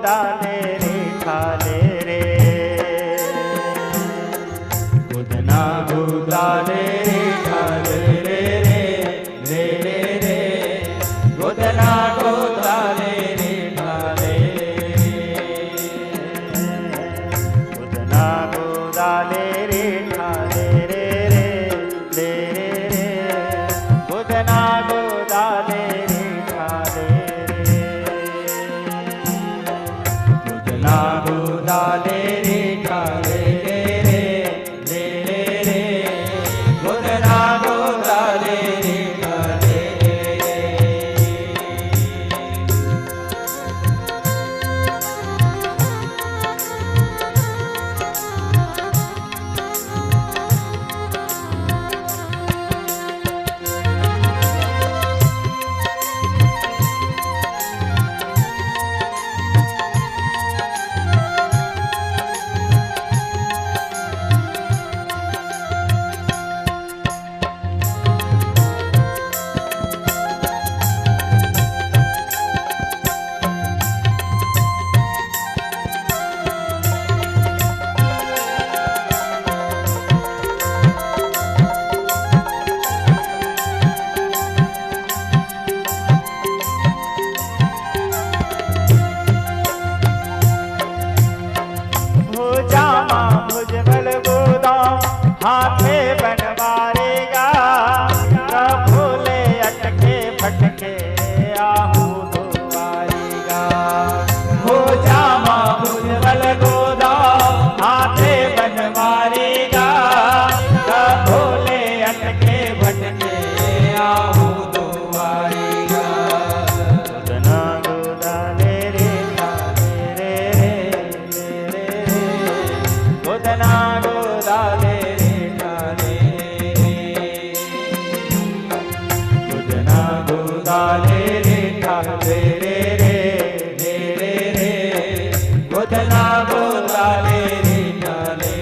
गोदाले रे ठाले रे गोदना गोदाले रे ठाले रे रे रे रे गोदना गोदाले रे ठाले गोदना गोदाले रे ठाले रे रे रे रे गोदना गोदाले रे ठाले गोदना गोदाले रे ठाले रे रे रे गोदना गोदाले रे ठाले भुजबल गोदा हाथे बनवारेगा भोले अटके भटके आहू दुआरेगा हो जामा भुजबल गोदा हाथे बनवारेगा भोले अटके भटके आहू दुआरेगा गोदना गोदाले रे ठाले रे गोदना गोदाले रे ठाले गोदना गोदाले रे ठाले रे रे रे गोदना गोदाले रे ठाले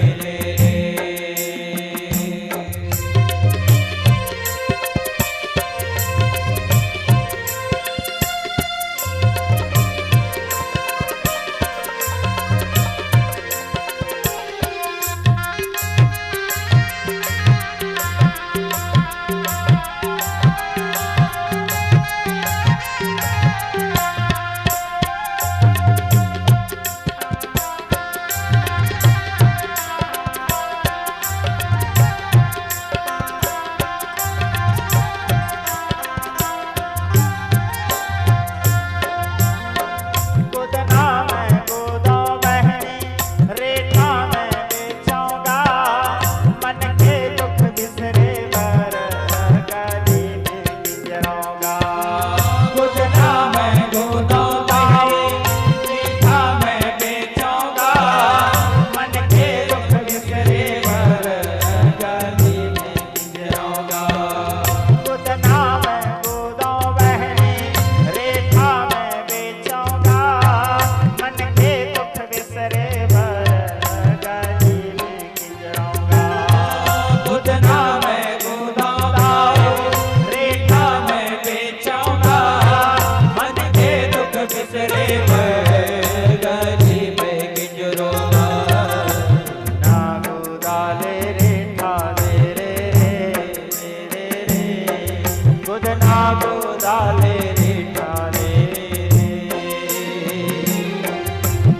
गोदना गोदाले रे ठाले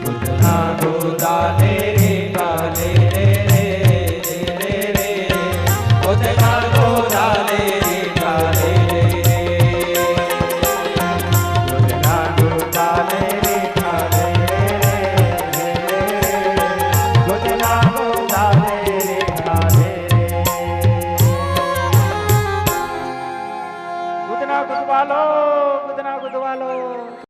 गोदना गोदाले रे ठाले रे गोदना गोदाले रे ठाले गोदना गोदाले रे ठाले गोदना गोदाले रे ठाले गुदना गुदवालो गुदना गुदवालो।